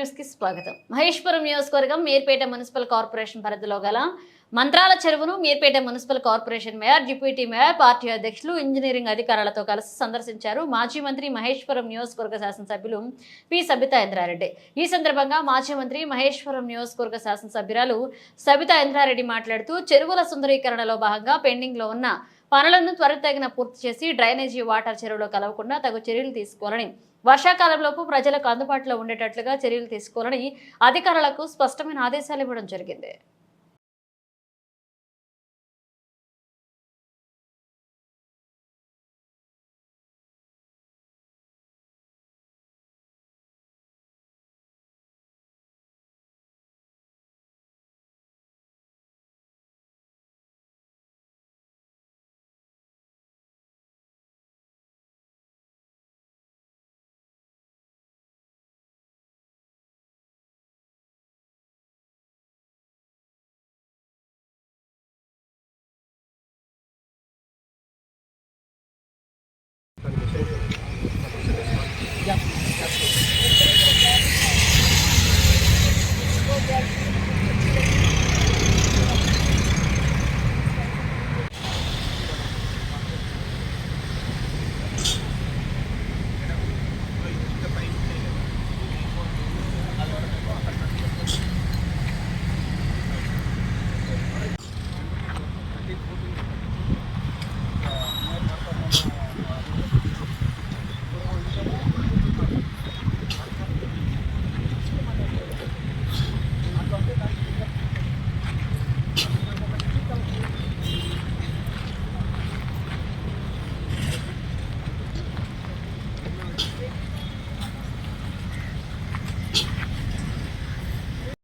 News కి స్వాగతం. మహేశ్వరం నియోజకవర్గం మీర్పేట మున్సిపల్ కార్పొరేషన్ పరిధిలో గల మంత్రాల చెరువును Meerpet municipal corporation mayor, deputy mayor, party అధ్యక్షులు, ఇంజనీరింగ్ అధికారులతో కలిసి సందర్శించారు మాజీ మంత్రి, మహేశ్వరం నియోజకవర్గ శాసనసభ్యులు పి సబితా ఇంద్రారెడ్డి. ఈ సందర్భంగా మాజీ మంత్రి, మహేశ్వరం నియోజకవర్గ శాసనసభ్యురాలు సబితా ఇంద్రారెడ్డి మాట్లాడుతూ చెరువుల సుందరీకరణలో భాగంగా పెండింగ్ లో ఉన్న పనులను త్వరితగిన పూర్తి చేసి డ్రైనేజీ వాటర్ చెరువులో కలవకుండా తగు చర్యలు తీసుకోవాలని, వర్షాకాలంలోపు ప్రజలకు అందుబాటులో ఉండేటట్లుగా చర్యలు తీసుకోవాలని అధికారులకు స్పష్టమైన ఆదేశాలు ఇవ్వడం జరిగింది.